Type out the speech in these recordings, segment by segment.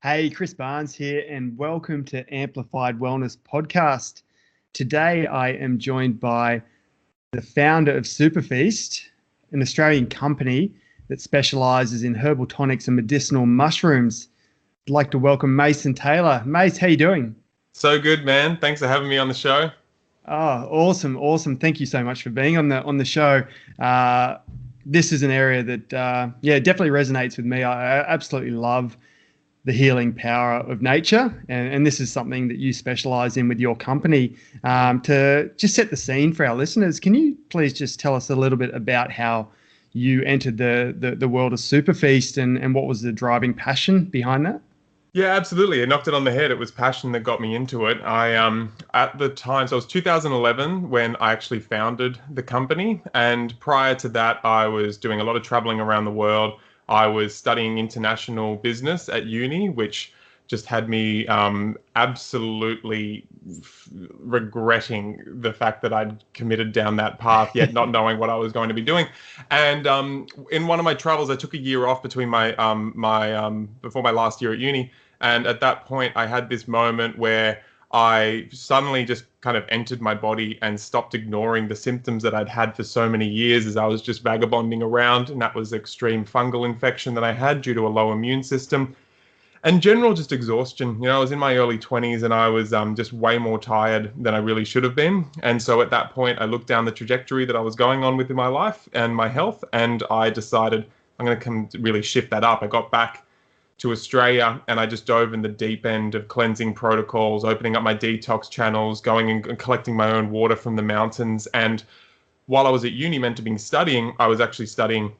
Hey, Chris Barnes here, and welcome to Amplified Wellness Podcast. Today, I am joined by the founder of SuperFeast, an Australian company that specializes in herbal tonics and medicinal mushrooms. I'd like to welcome Mason Taylor. Mace, how you doing? So good, man. Thanks for having me on the show. Oh, awesome. Thank you so much for being on the show. This is an area that, definitely resonates with me. I absolutely love the healing power of nature. And this is something that you specialize in with your company. To just set the scene for our listeners, can you please just tell us a little bit about how you entered the world of SuperFeast and what was the driving passion behind that? Yeah, absolutely. I knocked it on the head. It was passion that got me into it. At the time, so it was 2011 when I actually founded the company. And prior to that, I was doing a lot of traveling around the world. I was studying international business at uni, which just had me absolutely regretting the fact that I'd committed down that path, yet not knowing what I was going to be doing. And in one of my travels, I took a year off between before my last year at uni. And at that point, I had this moment where I suddenly just kind of entered my body and stopped ignoring the symptoms that I'd had for so many years as I was just vagabonding around. And that was extreme fungal infection that I had due to a low immune system and general just exhaustion. I was in my early 20s and I was just way more tired than I really should have been. And so at that point, I looked down the trajectory that I was going on with my life and my health, and I decided I'm going to come to really shift that up. I got back to Australia and I just dove in the deep end of cleansing protocols, opening up my detox channels, going and collecting my own water from the mountains. And while I was at uni meant to be studying, I was actually studying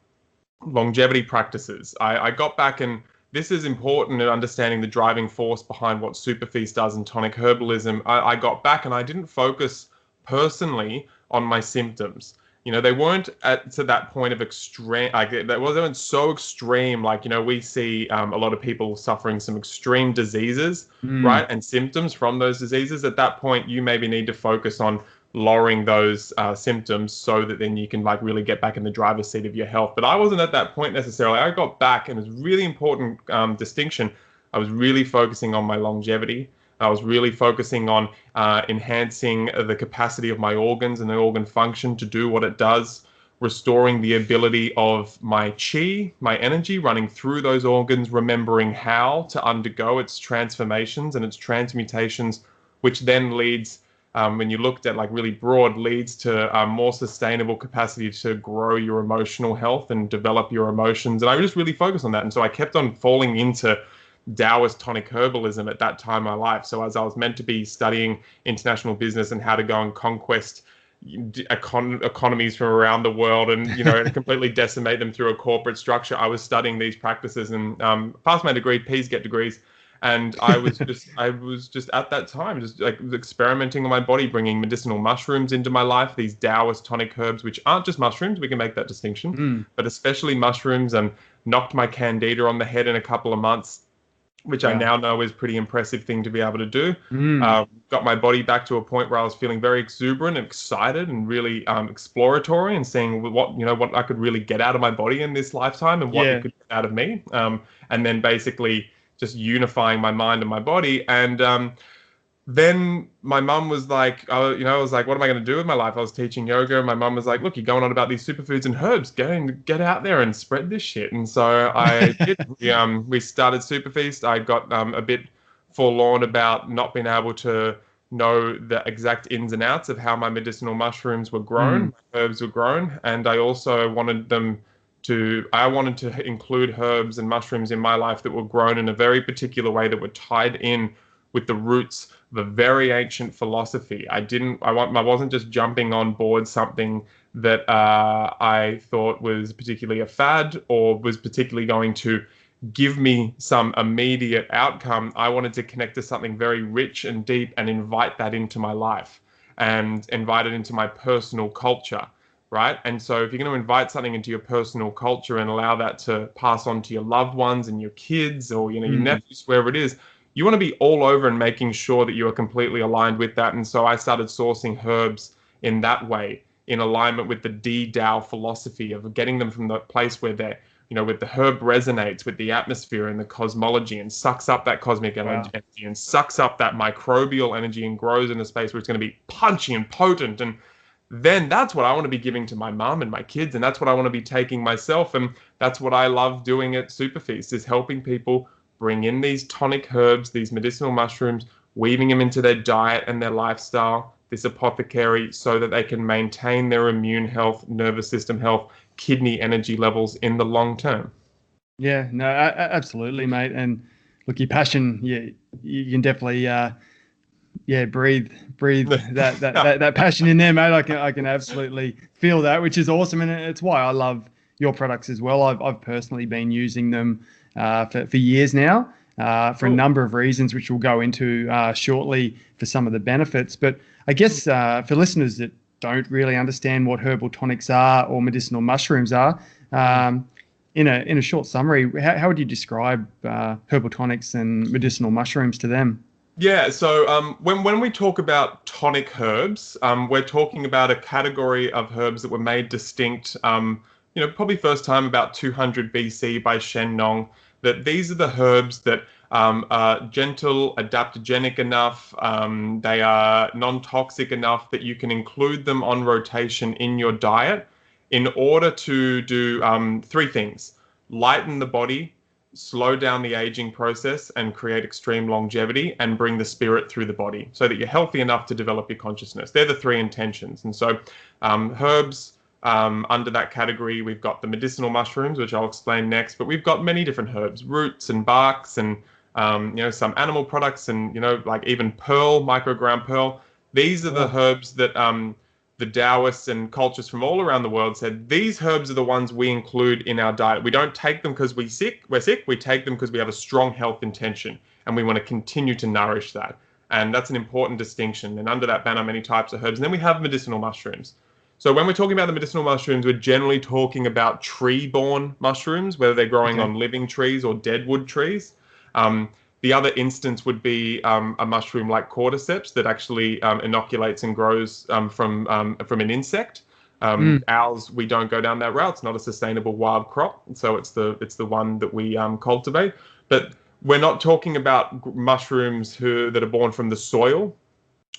longevity practices. I got back, and this is important in understanding the driving force behind what SuperFeast does in tonic herbalism. I got back and I didn't focus personally on my symptoms. They weren't to that point of extreme, like they weren't so extreme. Like, we see a lot of people suffering some extreme diseases, right? And symptoms from those diseases. At that point, you maybe need to focus on lowering those symptoms so that then you can really get back in the driver's seat of your health. But I wasn't at that point necessarily. I got back, and it was really important distinction. I was really focusing on my longevity. I was really focusing on enhancing the capacity of my organs and the organ function to do what it does, restoring the ability of my chi, my energy running through those organs, remembering how to undergo its transformations and its transmutations, which then leads, when you looked at really broad, leads to more sustainable capacity to grow your emotional health and develop your emotions. And I just really focused on that. And so I kept on falling into Taoist tonic herbalism at that time in my life. So as I was meant to be studying international business and how to go and conquest economies from around the world and, completely decimate them through a corporate structure, I was studying these practices and passed my degree. P's get degrees. And I was just at that time, just experimenting on my body, bringing medicinal mushrooms into my life, these Taoist tonic herbs, which aren't just mushrooms, we can make that distinction, but especially mushrooms, and knocked my candida on the head in a couple of months, which I now know is a pretty impressive thing to be able to do. Got my body back to a point where I was feeling very exuberant and excited and really exploratory, and seeing what I could really get out of my body in this lifetime and what it could get out of me. And then basically just unifying my mind and my body. And then my mum was like, I was like, what am I going to do with my life? I was teaching yoga, and my mum was like, look, you're going on about these superfoods and herbs. Get out there and spread this shit. And so I did. We started SuperFeast. I got a bit forlorn about not being able to know the exact ins and outs of how my medicinal mushrooms were grown, my herbs were grown, and I also wanted to include herbs and mushrooms in my life that were grown in a very particular way, that were tied in with the roots of a very ancient philosophy. I wasn't just jumping on board something that I thought was particularly a fad or was particularly going to give me some immediate outcome. I wanted to connect to something very rich and deep and invite that into my life and invite it into my personal culture. Right. And so if you're going to invite something into your personal culture and allow that to pass on to your loved ones and your kids or, your nephews, wherever it is, you want to be all over and making sure that you are completely aligned with that. And so I started sourcing herbs in that way, in alignment with the D-Dao philosophy of getting them from the place where they're, with the herb resonates with the atmosphere and the cosmology and sucks up that cosmic Wow. energy and sucks up that microbial energy and grows in a space where it's going to be punchy and potent. And then that's what I want to be giving to my mum and my kids, and that's what I want to be taking myself. And that's what I love doing at SuperFeast, is helping people bring in these tonic herbs, these medicinal mushrooms, weaving them into their diet and their lifestyle, this apothecary, so that they can maintain their immune health, nervous system health, kidney energy levels in the long term. Yeah, no, absolutely, mate. And look, your passion, yeah, you can definitely, breathe that passion in there, mate. I can absolutely feel that, which is awesome, and it's why I love your products as well. I've personally been using them for years now, for a number of reasons, which we'll go into shortly for some of the benefits. But I guess for listeners that don't really understand what herbal tonics are or medicinal mushrooms are, in a short summary, how would you describe herbal tonics and medicinal mushrooms to them? Yeah, so when we talk about tonic herbs, we're talking about a category of herbs that were made distinct, probably first time about 200 BC by Shen Nong. That these are the herbs that are gentle, adaptogenic enough, they are non-toxic enough that you can include them on rotation in your diet in order to do three things: lighten the body, slow down the aging process, and create extreme longevity, and bring the spirit through the body so that you're healthy enough to develop your consciousness. They're the three intentions. And so herbs, under that category, we've got the medicinal mushrooms, which I'll explain next, but we've got many different herbs, roots and barks, and some animal products, and like even pearl, microgram pearl. These are the herbs that the Taoists and cultures from all around the world said, these herbs are the ones we include in our diet. We don't take them because we're sick. We take them because we have a strong health intention, and we want to continue to nourish that. And that's an important distinction. And under that banner, many types of herbs. And then we have medicinal mushrooms. So when we're talking about the medicinal mushrooms, we're generally talking about tree-borne mushrooms, whether they're growing on living trees or deadwood trees. The other instance would be a mushroom like cordyceps that actually inoculates and grows from an insect. Ours, we don't go down that route. It's not a sustainable wild crop, so it's the one that we cultivate. But we're not talking about mushrooms that are born from the soil.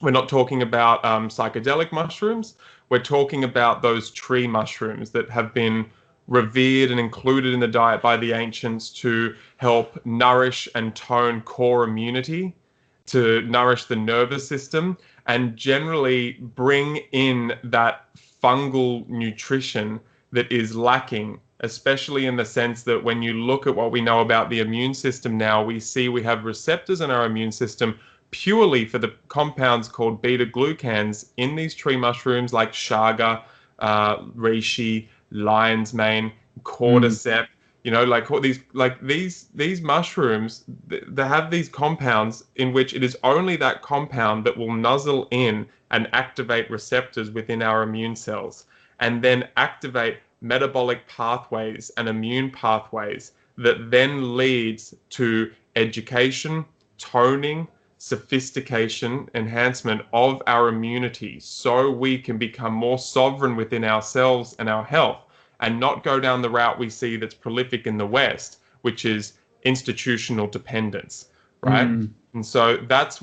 We're not talking about psychedelic mushrooms. We're talking about those tree mushrooms that have been revered and included in the diet by the ancients to help nourish and tone core immunity, to nourish the nervous system, and generally bring in that fungal nutrition that is lacking, especially in the sense that when you look at what we know about the immune system now, we see we have receptors in our immune system purely for the compounds called beta-glucans in these tree mushrooms like chaga, reishi, lion's mane, cordyceps, these mushrooms, they have these compounds in which it is only that compound that will nuzzle in and activate receptors within our immune cells, and then activate metabolic pathways and immune pathways that then leads to education, toning, sophistication, enhancement of our immunity, so we can become more sovereign within ourselves and our health, and not go down the route we see that's prolific in the West, which is institutional dependence, right? And so that's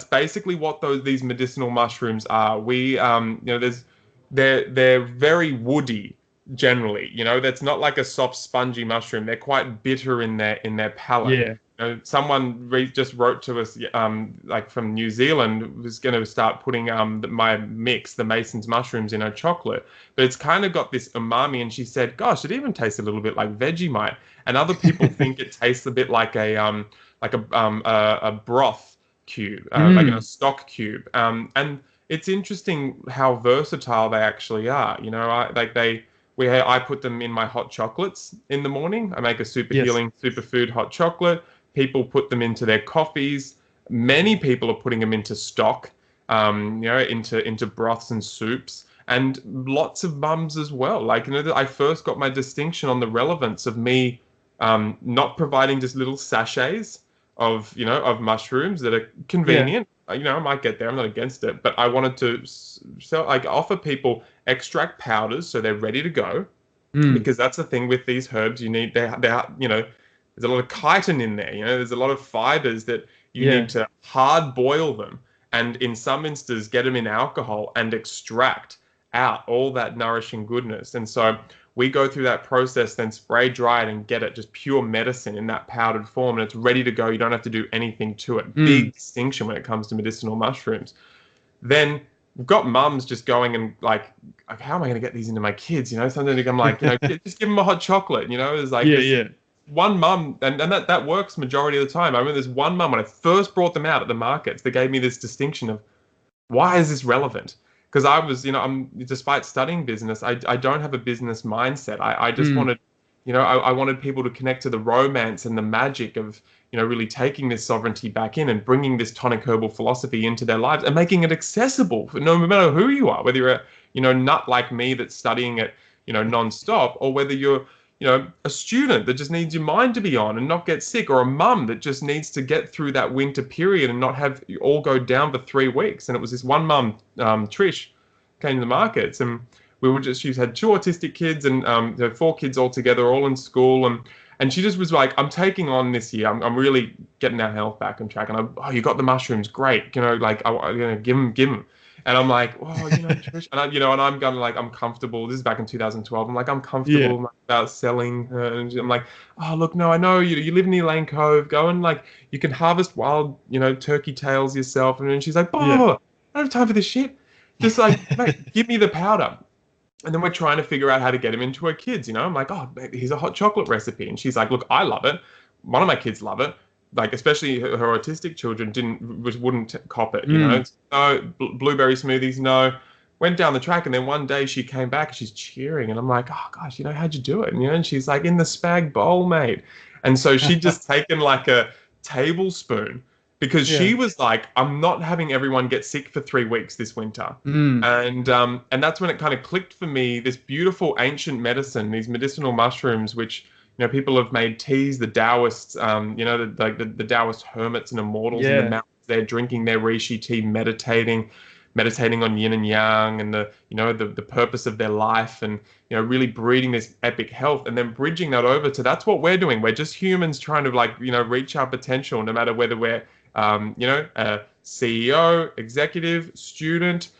basically what these medicinal mushrooms are. They're very woody generally. That's not like a soft spongy mushroom. They're quite bitter in their palate. Yeah. Someone just wrote to us, like from New Zealand, was going to start putting my mix, the Mason's mushrooms, in her chocolate, but it's kind of got this umami. And she said, "Gosh, it even tastes a little bit like Vegemite." And other people think it tastes a bit like a broth cube, like a stock cube. And it's interesting how versatile they actually are. I put them in my hot chocolates in the morning. I make a super healing superfood hot chocolate. People put them into their coffees. Many people are putting them into stock, into broths and soups, and lots of mums as well. I first got my distinction on the relevance of me not providing just little sachets of mushrooms that are convenient. I might get there. I'm not against it, but I wanted to offer people extract powders so they're ready to go, because that's the thing with these herbs. You need there's a lot of chitin in there. There's a lot of fibers that you need to hard boil them, and in some instances get them in alcohol and extract out all that nourishing goodness. And so we go through that process, then spray dry it and get it just pure medicine in that powdered form, and it's ready to go. You don't have to do anything to it. Big distinction when it comes to medicinal mushrooms. Then we've got mums just going and like, how am I going to get these into my kids? Sometimes I'm like, just give them a hot chocolate. There's like one mum, and that works majority of the time. I remember there's one mum when I first brought them out at the markets, they gave me this distinction of, why is this relevant? Because I was, despite studying business, I don't have a business mindset. I just wanted, I wanted people to connect to the romance and the magic of, really taking this sovereignty back in and bringing this tonic herbal philosophy into their lives and making it accessible for no matter who you are, whether you're a nut like me that's studying it, nonstop, or whether you're, a student that just needs your mind to be on and not get sick, or a mum that just needs to get through that winter period and not have you all go down for 3 weeks. And it was this one mum, Trish, came to the markets, and she had 2 autistic kids and 4 kids all together, all in school, and she just was like, I'm taking on this year. I'm really getting our health back on track. And you got the mushrooms, great. Give them. And I'm like, Trish, and I'm going like, I'm comfortable. This is back in 2012. I'm like, I'm comfortable about selling. And I'm like, oh, look, no, I know you live near Lane Cove. Go and like, you can harvest wild, turkey tails yourself. And then she's like, I don't have time for this shit. Just like, mate, give me the powder. And then we're trying to figure out how to get him into her kids. I'm like, oh, here's a hot chocolate recipe. And she's like, look, I love it. One of my kids love it. Like, especially her autistic children wouldn't cop it, No, blueberry smoothies, no. Went down the track, and then one day she came back and she's cheering, and I'm like, oh gosh, how'd you do it? And she's like, in the spag bowl, mate. And so she'd just taken like a tablespoon, because she was like, I'm not having everyone get sick for 3 weeks this winter. And that's when it kind of clicked for me, this beautiful ancient medicine, these medicinal mushrooms, which people have made teas, the Taoists, the Taoist hermits and immortals in the mountains, they're drinking their Reishi tea, meditating on yin and yang and the purpose of their life, and really breeding this epic health, and then bridging that over to, that's what we're doing. We're just humans trying to reach our potential, no matter whether we're a CEO, executive, student,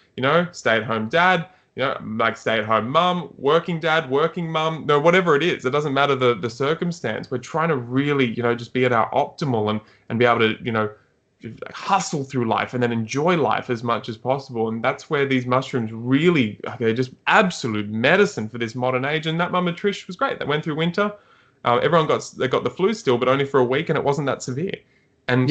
stay-at-home dad, like stay-at-home mum, working dad, working mum, whatever it is. It doesn't matter the circumstance. We're trying to really, just be at our optimal and be able to, hustle through life and then enjoy life as much as possible. And that's where these mushrooms really, they're just absolute medicine for this modern age. And that mum and Trish was great. They went through winter. Everyone got the flu still, but only for a week, and it wasn't that severe. And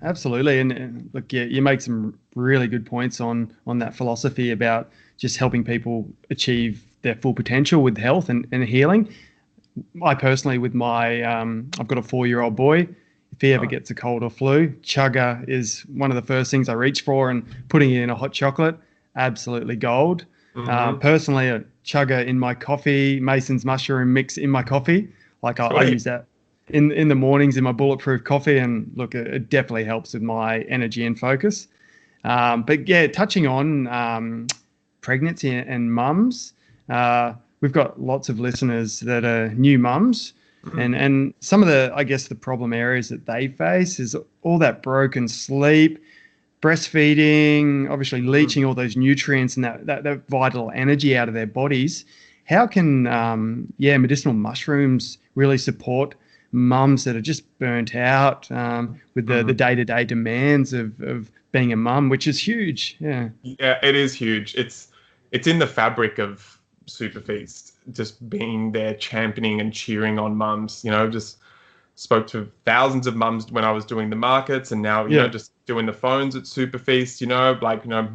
absolutely. And look, you make some really good points on that philosophy about just helping people achieve their full potential with health and healing. I personally, with my, I've got a 4-year-old boy. If he ever gets a cold or flu, Chugga is one of the first things I reach for, and putting it in a hot chocolate, absolutely gold. Personally, a Chugga in my coffee, Mason's mushroom mix in my coffee. Like I use that in the mornings in my bulletproof coffee, and look, it definitely helps with my energy and focus. But yeah, touching on pregnancy and mums, we've got lots of listeners that are new mums. And some of the problem areas that they face is all that broken sleep, breastfeeding, obviously leaching all those nutrients and that vital energy out of their bodies. How can medicinal mushrooms really support mums that are just burnt out with the day-to-day demands of being a mum, which is huge? Yeah, it is huge. It's in the fabric of SuperFeast, just being there championing and cheering on mums. Just spoke to thousands of mums when I was doing the markets, and now just doing the phones at SuperFeast.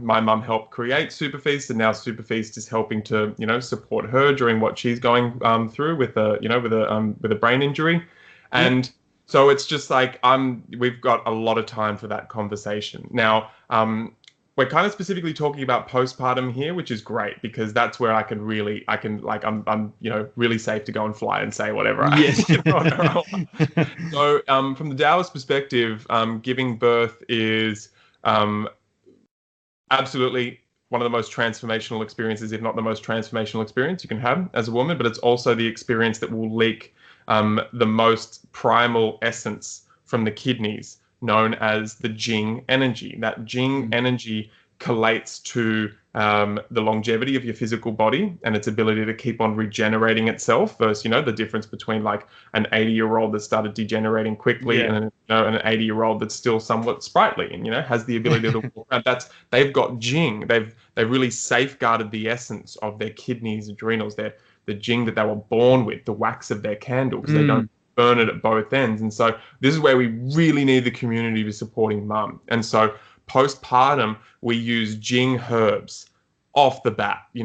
My mum helped create SuperFeast, and now SuperFeast is helping to support her during what she's going through with a brain injury. And so it's just like we've got a lot of time for that conversation now. We're kind of specifically talking about postpartum here, which is great, because that's where I'm really safe to go and fly and say whatever. So from the Taoist perspective, giving birth is absolutely one of the most transformational experiences, if not the most transformational experience you can have as a woman, but it's also the experience that will leak the most primal essence from the kidneys, known as the Jing energy. That Jing energy collates to the longevity of your physical body and its ability to keep on regenerating itself versus, the difference between like an 80-year-old that started degenerating quickly and an 80-year-old that's still somewhat sprightly and, has the ability to walk around. They've got Jing. They've really safeguarded the essence of their kidneys, adrenals, the Jing that they were born with, the wax of their candle, because they don't burn it at both ends. And so this is where we really need the community to be supporting mum. And so postpartum, we use Jing herbs off the bat, in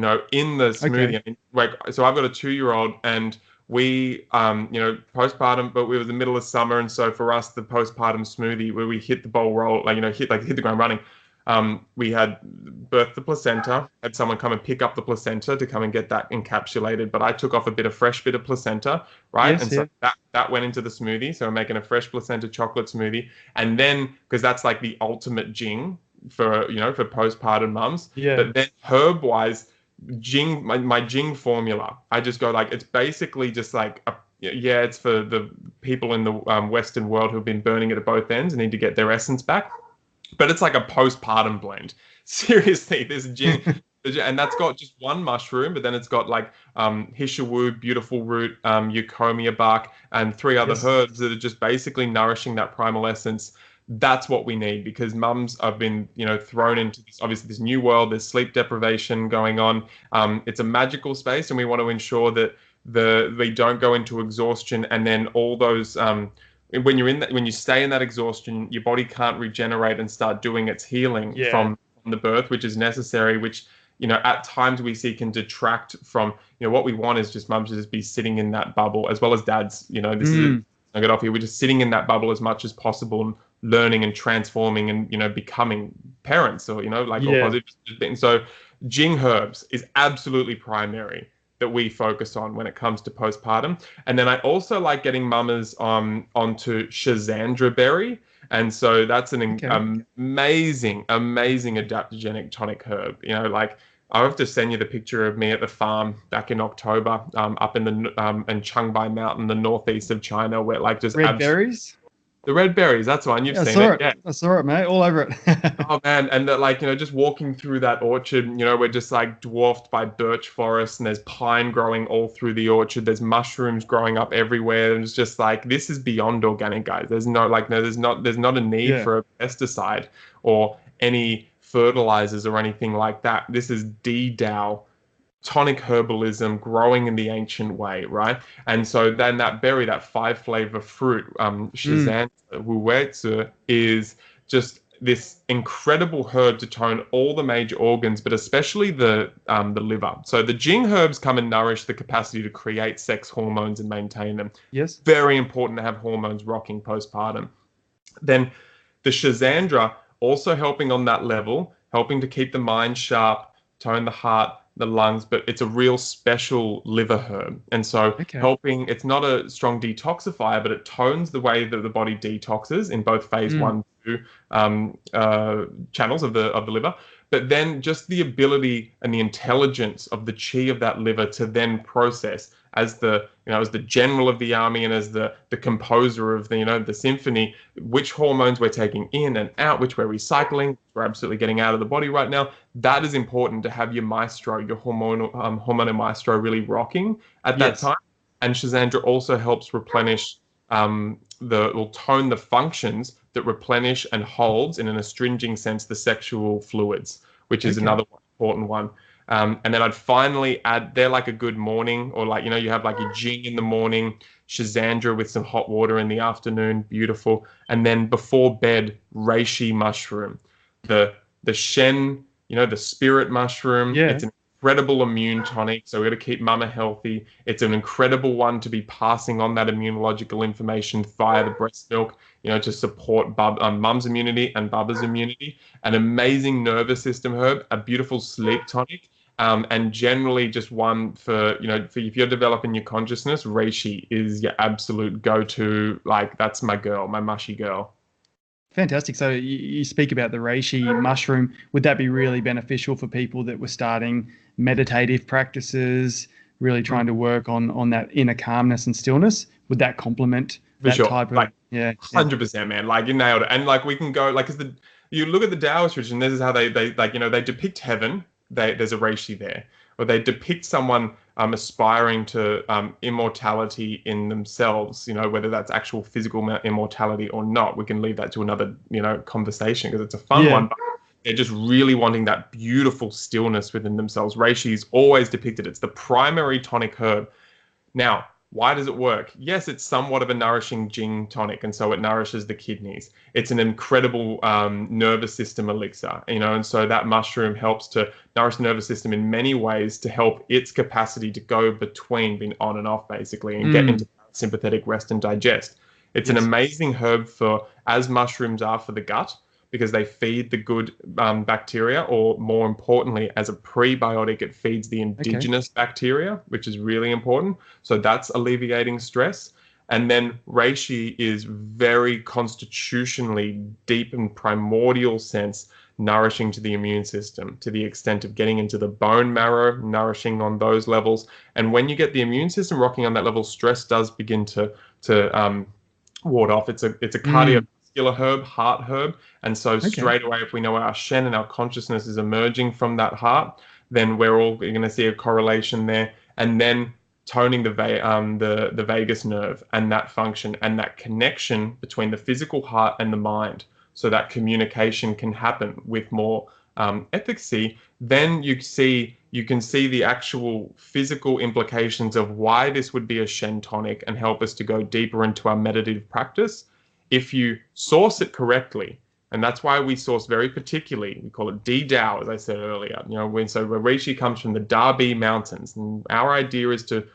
the smoothie. Okay. I mean, so I've got a 2-year-old and we, postpartum, but we were the middle of summer. And so for us, the postpartum smoothie where we hit the bowl roll, hit the ground running. We had birthed the placenta, had someone come and pick up the placenta to come and get that encapsulated. But I took off a fresh bit of placenta, right? Yes, and so that went into the smoothie. So I'm making a fresh placenta chocolate smoothie. And then, because that's like the ultimate Jing for postpartum mums. Yeah. But then herb-wise, Jing, my Jing formula, I just go like, it's basically just like, it's for the people in the Western world who've been burning it at both ends and need to get their essence back. But it's like a postpartum blend. Seriously, this Jing, and that's got just one mushroom, but then it's got like hishawu, beautiful root, eucomia bark, and 3 other herbs that are just basically nourishing that primal essence. That's what we need, because mums have been, thrown into this new world. There's sleep deprivation going on. It's a magical space, and we want to ensure that they don't go into exhaustion, and then all those when you stay in that exhaustion, your body can't regenerate and start doing its healing from the birth, which is necessary, which, at times we see can detract from, what we want is just mums to just be sitting in that bubble, as well as dads, this is, I get off here. We're just sitting in that bubble as much as possible and learning and transforming and, becoming parents or, all positive things. So Jing herbs is absolutely primary that we focus on when it comes to postpartum. And then I also like getting mamas onto Schizandra berry. And so that's an amazing adaptogenic tonic herb. I'll have to send you the picture of me at the farm back in October, up in the in Changbai Mountain, the northeast of China, where like just red berries. The red berries, that's one. You've seen it. Yeah. I saw it, mate. All over it. Oh, man. And just walking through that orchard, we're just like dwarfed by birch forest and there's pine growing all through the orchard. There's mushrooms growing up everywhere. And it's just like, this is beyond organic, guys. There's not a need for a pesticide or any fertilizers or anything like that. This is D-Dao tonic herbalism growing in the ancient way, right? And so then that berry, that 5-flavor fruit, Schizandra wuetze, is just this incredible herb to tone all the major organs, but especially the liver. So the Jing herbs come and nourish the capacity to create sex hormones and maintain them. Yes. Very important to have hormones rocking postpartum. Then the Schizandra also helping on that level, helping to keep the mind sharp, tone the heart, the lungs, but it's a real special liver herb. And so helping, it's not a strong detoxifier, but it tones the way that the body detoxes in both phase 1, 2 channels of the liver. But then just the ability and the intelligence of the chi of that liver to then process as the general of the army and as the composer of the symphony, which hormones we're taking in and out, which we're recycling, we're absolutely getting out of the body right now. That is important to have your maestro, your hormonal maestro really rocking at that time. And Schizandra also helps replenish will tone the functions that replenish and holds in an astringing sense the sexual fluids, which is another important one. And then I'd finally add, they're like a good morning, or like, you have like your Jing in the morning, Schizandra with some hot water in the afternoon, beautiful. And then before bed, Reishi mushroom, the Shen, the spirit mushroom. Yeah. It's an incredible immune tonic, so we're going to keep mama healthy. It's an incredible one to be passing on that immunological information via the breast milk, to support mum's immunity and bubba's immunity. An amazing nervous system herb, a beautiful sleep tonic, and generally just one for if you're developing your consciousness, reishi is your absolute go-to. Like, that's my girl, my mushy girl. Fantastic. So you speak about the reishi mushroom. Would that be really beneficial for people that were starting meditative practices, really trying to work on that inner calmness and stillness? Would that complement For that sure. type of Like yeah, yeah. 100%, man. Like you nailed it. And like we can go like because the you look at the Taoist tradition, this is how they like they depict heaven. There's a reishi there, or they depict someone aspiring to immortality in themselves. Whether that's actual physical immortality or not. We can leave that to another conversation because it's a fun Yeah. one. But they're just really wanting that beautiful stillness within themselves. Reishi is always depicted. It's the primary tonic herb. Now, why does it work? Yes, it's somewhat of a nourishing Jing tonic, and so it nourishes the kidneys. It's an incredible nervous system elixir, and so that mushroom helps to nourish the nervous system in many ways to help its capacity to go between being on and off, basically, and get into sympathetic rest and digest. It's an Yes. amazing herb as mushrooms are for the gut, because they feed the good bacteria, or more importantly, as a prebiotic, it feeds the Okay. indigenous bacteria, which is really important. So that's alleviating stress. And then reishi is very constitutionally deep and primordial sense nourishing to the immune system to the extent of getting into the bone marrow, nourishing on those levels. And when you get the immune system rocking on that level, stress does begin to ward off. It's a Mm. cardiovascular herb, heart herb. And so Okay. straight away, if we know our Shen and our consciousness is emerging from that heart, then we're all going to see a correlation there. And then toning the vagus nerve and that function and that connection between the physical heart and the mind, so that communication can happen with more efficacy. Then you can see the actual physical implications of why this would be a Shen tonic and help us to go deeper into our meditative practice if you source it correctly. And that's why we source very particularly. We call it D-Dao, as I said earlier. So Reishi comes from the Dabi Mountains, and our idea is to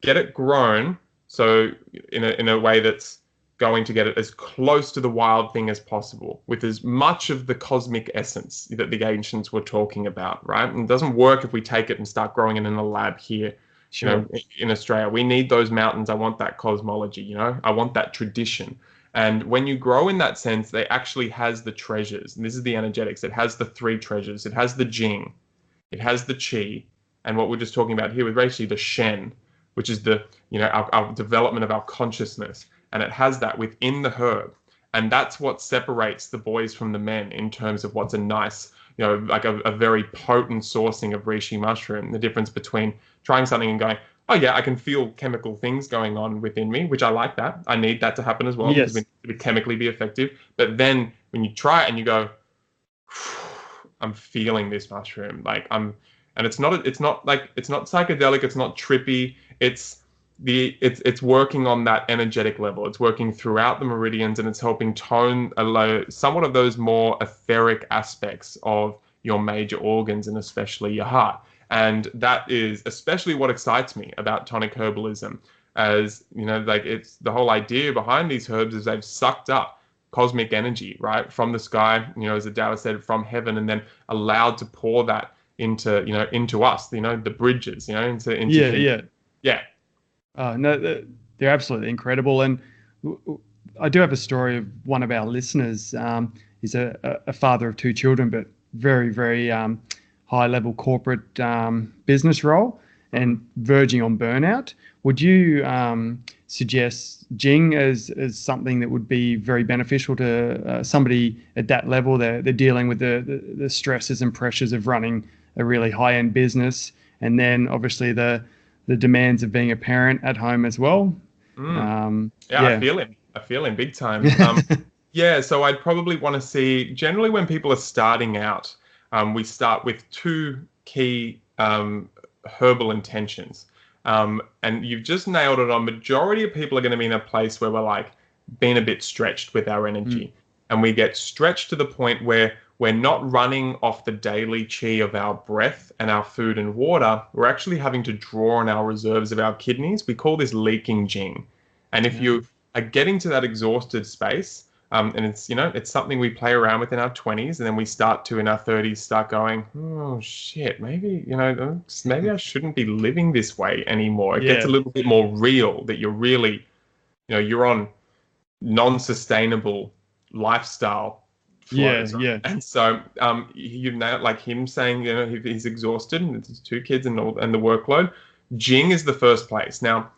get it grown so in a way that's going to get it as close to the wild thing as possible, with as much of the cosmic essence that the ancients were talking about, right? And it doesn't work if we take it and start growing it in a lab here, Sure. in Australia. We need those mountains. I want that cosmology, I want that tradition. And when you grow in that sense, they actually has the treasures. And this is the energetics. It has the three treasures. It has the Jing, it has the Qi, and what we're just talking about here with Reishi, the Shen, which is our development of our consciousness. And it has that within the herb. And that's what separates the boys from the men in terms of what's a nice, like a very potent sourcing of reishi mushroom. The difference between trying something and going, oh yeah, I can feel chemical things going on within me, which I like that. I need that to happen as well because we Yes. need to chemically be effective. But then when you try it and you go, I'm feeling this mushroom, and it's not psychedelic, it's not trippy, it's working on that energetic level. It's working throughout the meridians, and it's helping tone somewhat of those more etheric aspects of your major organs, and especially your heart. And that is especially what excites me about tonic herbalism. As it's the whole idea behind these herbs is they've sucked up cosmic energy, right, from the sky, as the Taoist said, from heaven, and then allowed to pour that into us, the bridges, into Yeah, human. yeah. Yeah. No, they're absolutely incredible. And I do have a story of one of our listeners. He's a father of two children, but very, very high level corporate business role and verging on burnout. Would you suggest Jing as something that would be very beneficial to somebody at that level? They're dealing with the stresses and pressures of running a really high end business, and then obviously the demands of being a parent at home as well. Mm. Yeah, Yeah. I feel him big time. Yeah, so I'd probably want to see, generally when people are starting out, we start with two key herbal intentions. And you've just nailed it on. Majority of people are going to be in a place where we're like being a bit stretched with our energy. Mm. And we get stretched to the point where we're not running off the daily chi of our breath and our food and water. We're actually having to draw on our reserves of our kidneys. We call this leaking Jing. And if Yeah. you are getting to that exhausted space, and it's something we play around with in our 20s, and then we start to in our 30s start going, oh shit, maybe I shouldn't be living this way anymore. It gets Yeah. a little bit more real that you're really, you're on non-sustainable lifestyle Yeah, flows. yeah. And so, you know, like him saying, you know, he's exhausted and his two kids and the workload. Jing is the first place. Now,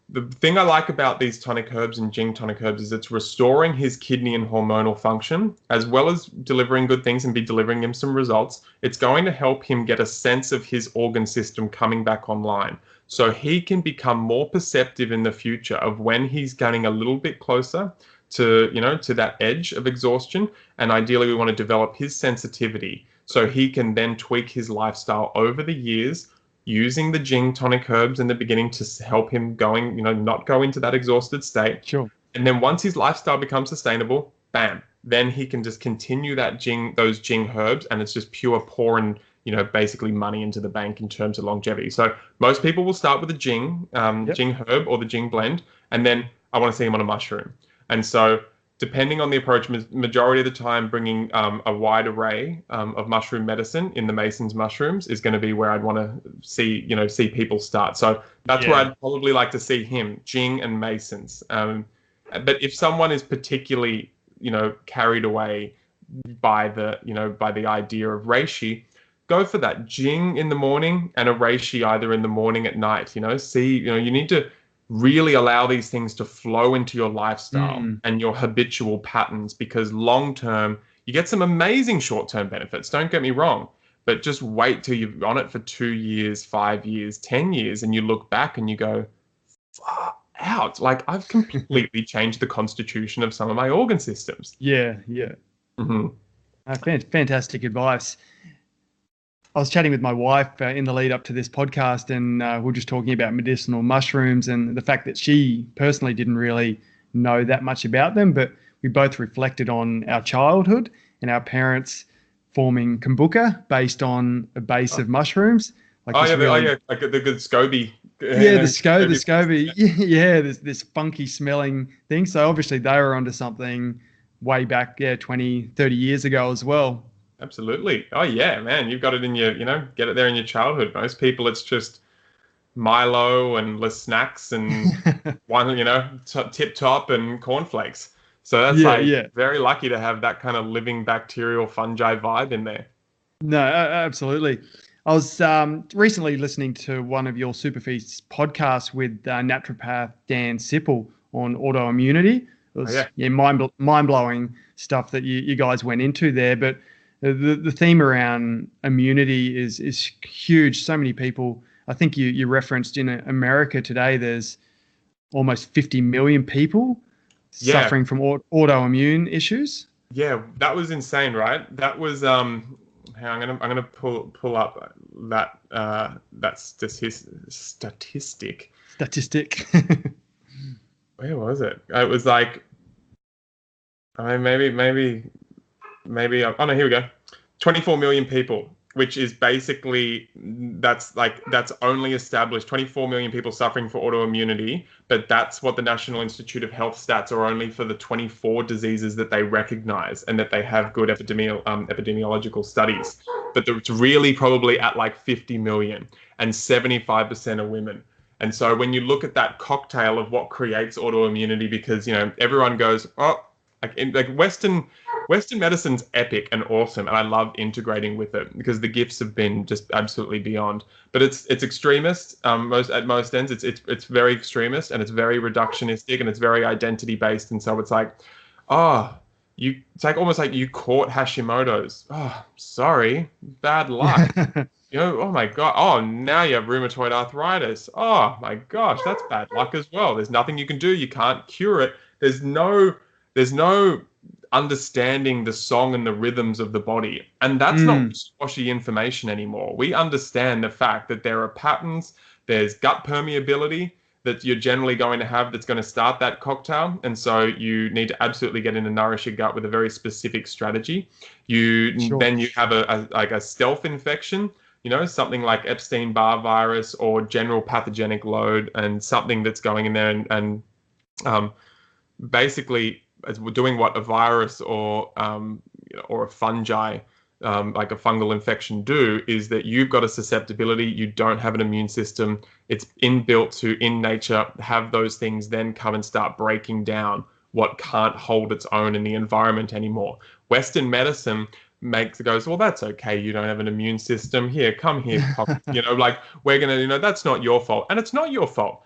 the thing I like about these tonic herbs and Jing tonic herbs is it's restoring his kidney and hormonal function, as well as delivering good things and be delivering him some results. It's going to help him get a sense of his organ system coming back online. So he can become more perceptive in the future of when he's getting a little bit closer to, you know, to that edge of exhaustion. And ideally, we want to develop his sensitivity so he can then tweak his lifestyle over the years using the Jing tonic herbs in the beginning to help him going, you know, not go into that exhausted state. Sure. And then once his lifestyle becomes sustainable, bam, then he can just continue those Jing herbs, and it's just pure pouring, you know, basically money into the bank in terms of longevity. So most people will start with the Jing, Jing herb or the Jing blend, and then I want to see him on a mushroom. And so depending on the approach, majority of the time bringing a wide array of mushroom medicine in the Mason's mushrooms is going to be where I'd want to see people start. So that's where I'd probably like to see him, Jing and Mason's. But if someone is particularly, you know, carried away by the idea of Reishi, go for that Jing in the morning and a Reishi either in the morning at night. You know, you need to really allow these things to flow into your lifestyle and your habitual patterns, because long term you get some amazing short-term benefits, don't get me wrong, but just wait till you're on it for 2 years, 5 years, 10 years, and you look back and you go, far out, like I've completely changed the constitution of some of my organ systems. Fantastic advice. I was chatting with my wife in the lead up to this podcast, and we were just talking about medicinal mushrooms and the fact that she personally didn't really know that much about them, but we both reflected on our childhood and our parents forming kombucha based on a base of mushrooms. Like like the good SCOBY. The SCOBY. Yeah, this funky smelling thing. So obviously they were onto something way back, 20, 30 years ago as well. Absolutely. Oh yeah, man, you've got it in your, get it there in your childhood. Most people, it's just Milo and less snacks and one, Tip Top and cornflakes. So that's very lucky to have that kind of living bacterial fungi vibe in there. No, absolutely. I was recently listening to one of your SuperFeast podcasts with naturopath Dan Sipple on autoimmunity. It was mind-blowing stuff that you guys went into there, but the theme around immunity is huge. So many people, I think you referenced in America today, there's almost 50 million people suffering from autoimmune issues. Yeah, that was insane, right? That was I'm gonna pull up that statistic. Where was it? It was like, maybe. Oh no, here we go. 24 million people, which is basically that's only established 24 million people suffering for autoimmunity, but that's what the National Institute of Health stats are only for the 24 diseases that they recognize and that they have good epidemiological studies. But it's really probably at like 50 million, and 75% are women. And so when you look at that cocktail of what creates autoimmunity, because everyone goes, like Western medicine's epic and awesome, and I love integrating with it because the gifts have been just absolutely beyond. But it's extremist. At most ends, it's very extremist, and it's very reductionistic, and it's very identity based. And so it's like, it's like almost like you caught Hashimoto's. Oh, sorry, bad luck. Oh my God. Oh, now you have rheumatoid arthritis. Oh my gosh, that's bad luck as well. There's nothing you can do. You can't cure it. There's no understanding the song and the rhythms of the body. And that's not squashy information anymore. We understand the fact that there are patterns, there's gut permeability that you're generally going to have that's going to start that cocktail. And so you need to absolutely get in and nourish your gut with a very specific strategy. Then you have a stealth infection, something like Epstein-Barr virus or general pathogenic load, and something that's going in there and basically doing what a virus or a fungi, like a fungal infection, do is that you've got a susceptibility, you don't have an immune system, it's inbuilt to, in nature, have those things then come and start breaking down what can't hold its own in the environment anymore. Western medicine goes, well, that's okay. You don't have an immune system. Here, come here, like we're going to, that's not your fault. And it's not your fault.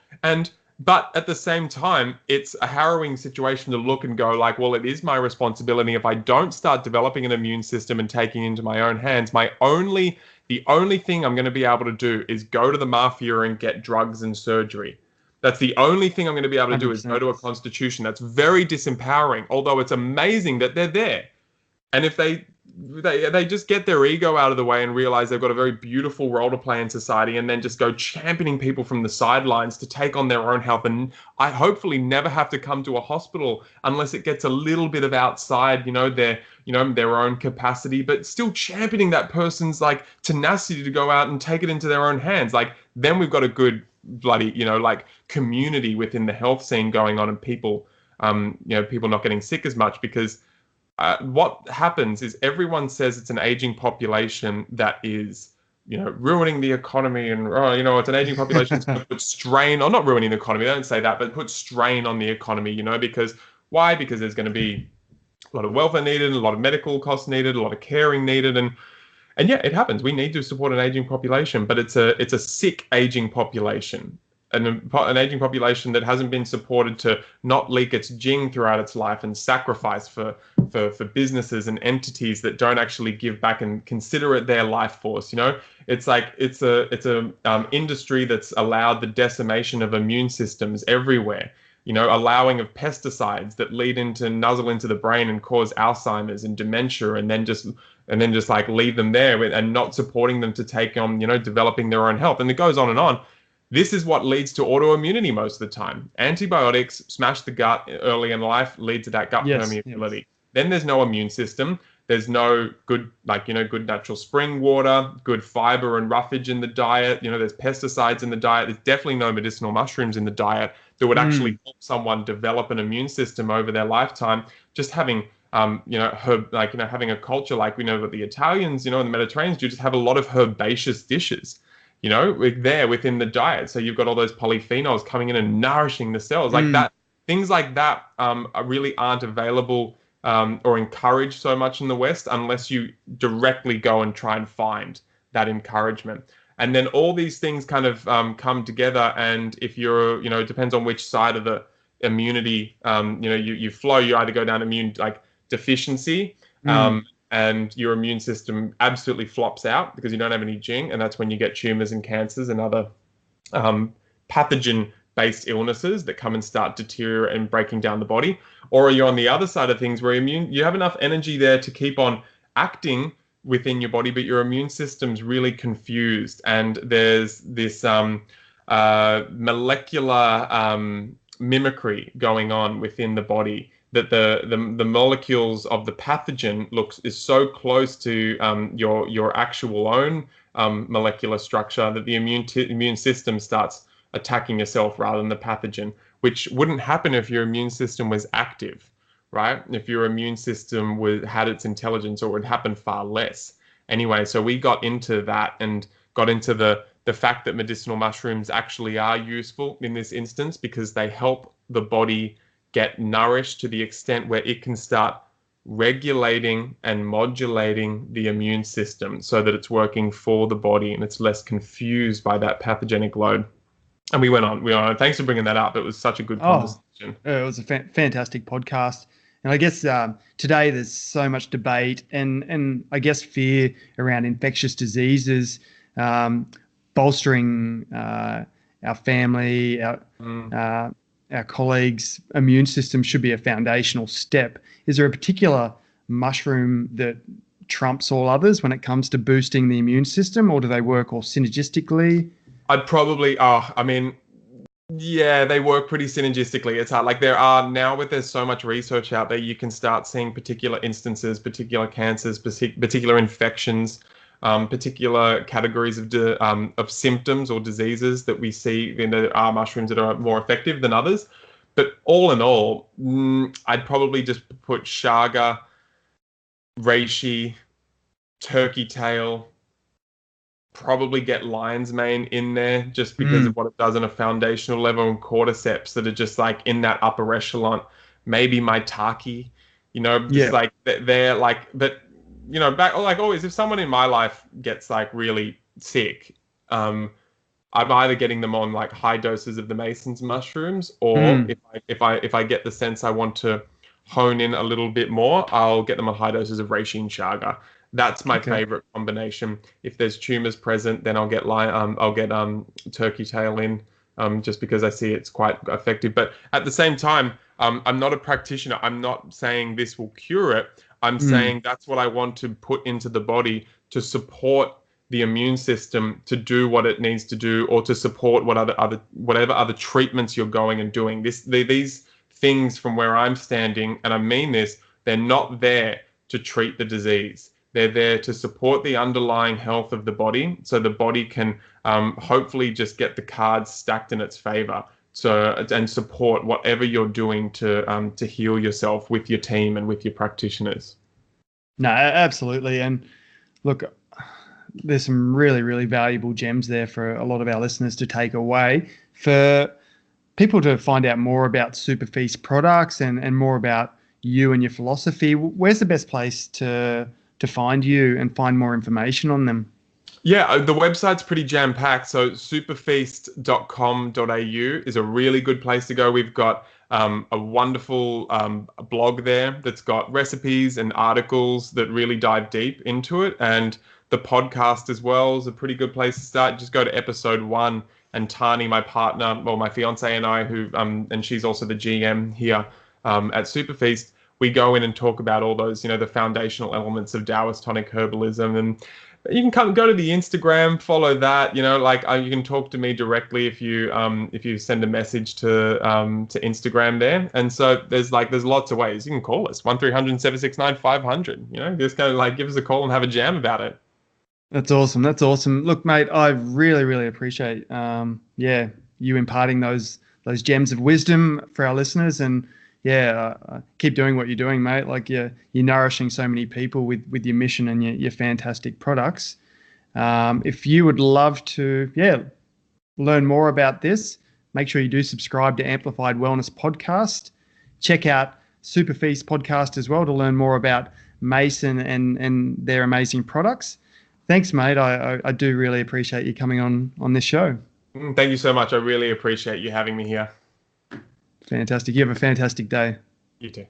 But at the same time, it's a harrowing situation to look and go like, well, it is my responsibility. If I don't start developing an immune system and taking it into my own hands, the only thing I'm going to be able to do is go to the mafia and get drugs and surgery. That's the only thing I'm going to be able to do is go to a constitution. That's very disempowering, although it's amazing that they're there. And if they just get their ego out of the way and realize they've got a very beautiful role to play in society, and then just go championing people from the sidelines to take on their own health, and I hopefully never have to come to a hospital unless it gets a little bit of outside their own capacity, but still championing that person's like tenacity to go out and take it into their own hands. Like, then we've got a good bloody community within the health scene going on, and people not getting sick as much, because what happens is everyone says it's an aging population that is, ruining the economy, and it's an aging population that's going to put strain, or not ruining the economy, they don't say that, but put strain on the economy, because why? Because there's going to be a lot of welfare needed, a lot of medical costs needed, a lot of caring needed, and yeah, it happens. We need to support an aging population, but it's a sick aging population. An aging population that hasn't been supported to not leak its Jing throughout its life and sacrifice for businesses and entities that don't actually give back and consider it their life force. It's like it's a industry that's allowed the decimation of immune systems everywhere. Allowing of pesticides that nuzzle into the brain and cause Alzheimer's and dementia, and then just like leave them there, and not supporting them to take on developing their own health, and it goes on and on. This is what leads to autoimmunity most of the time. Antibiotics smash the gut early in life, lead to that gut permeability. Yes. Then there's no immune system. There's no good natural spring water, good fiber and roughage in the diet. There's pesticides in the diet. There's definitely no medicinal mushrooms in the diet that would actually help someone develop an immune system over their lifetime. Just having having a culture like we know what the Italians, in the Mediterranean do, just have a lot of herbaceous dishes. There within the diet. So you've got all those polyphenols coming in and nourishing the cells like that. Things like that really aren't available or encouraged so much in the West, unless you directly go and try and find that encouragement. And then all these things kind of come together. And if you're, it depends on which side of the immunity, you flow, you either go down immune deficiency, and your immune system absolutely flops out because you don't have any Jing, and that's when you get tumors and cancers and other pathogen-based illnesses that come and start deteriorating and breaking down the body. Or you're on the other side of things where you have enough energy there to keep on acting within your body, but your immune system's really confused, and there's this molecular mimicry going on within the body, that the molecules of the pathogen is so close to your actual own molecular structure that the immune system starts attacking yourself rather than the pathogen, which wouldn't happen if your immune system was active, right? If your immune system had its intelligence, or it would happen far less. Anyway, so we got into that and got into the fact that medicinal mushrooms actually are useful in this instance, because they help the body get nourished to the extent where it can start regulating and modulating the immune system so that it's working for the body and it's less confused by that pathogenic load. And we went on. Thanks for bringing that up. It was such a good conversation. It was a fantastic podcast. And I guess today there's so much debate and I guess fear around infectious diseases, bolstering our family, our colleagues' immune system should be a foundational step. Is there a particular mushroom that trumps all others when it comes to boosting the immune system, or do they work all synergistically? I'd probably, they work pretty synergistically. It's hard. Like there's so much research out there, you can start seeing particular instances, particular cancers, particular infections, particular categories of symptoms or diseases that we see. There are mushrooms that are more effective than others, but all in all, I'd probably just put chaga, reishi, turkey tail, probably get lion's mane in there just because of what it does on a foundational level, and cordyceps that are just like in that upper echelon. maybe maitake, just Yeah. like they're like, but back like always, if someone in my life gets like really sick, I'm either getting them on like high doses of the Mason's mushrooms, or Mm. if I get the sense I want to hone in a little bit more, I'll get them on high doses of reishi and chaga. That's my Okay. favorite combination. If there's tumors present, then I'll get turkey tail in, just because I see it's quite effective. But at the same time, I'm not a practitioner. I'm not saying this will cure it. I'm Mm. saying that's what I want to put into the body to support the immune system to do what it needs to do, or to support whatever other treatments you're going and doing. These things, from where I'm standing, and I mean this, they're not there to treat the disease. They're there to support the underlying health of the body, so the body can hopefully just get the cards stacked in its favor. So, and support whatever you're doing to heal yourself with your team and with your practitioners. No, absolutely. And look, there's some really, really valuable gems there for a lot of our listeners to take away. For people to find out more about SuperFeast products and more about you and your philosophy, where's the best place to find you and find more information on them? Yeah, the website's pretty jam-packed. So superfeast.com.au is a really good place to go. We've got a wonderful blog there that's got recipes and articles that really dive deep into it. And the podcast as well is a pretty good place to start. Just go to episode 1, and Tani, my partner, well, my fiance and I, who and she's also the GM here at SuperFeast, we go in and talk about all those, the foundational elements of Taoist tonic herbalism. And you can go to the Instagram, follow that. You can talk to me directly if you send a message to Instagram there. And so there's lots of ways. You can call us 1300-769-500. Just kind of give us a call and have a jam about it. That's awesome. That's awesome. Look, mate, I really, really appreciate you imparting those gems of wisdom for our listeners. And keep doing what you're doing, mate. Like you're nourishing so many people with your mission and your fantastic products. If you would love to, learn more about this, make sure you do subscribe to Amplified Wellness Podcast. Check out SuperFeast Podcast as well to learn more about Mason and their amazing products. Thanks, mate. I do really appreciate you coming on this show. Thank you so much. I really appreciate you having me here. Fantastic. You have a fantastic day. You too.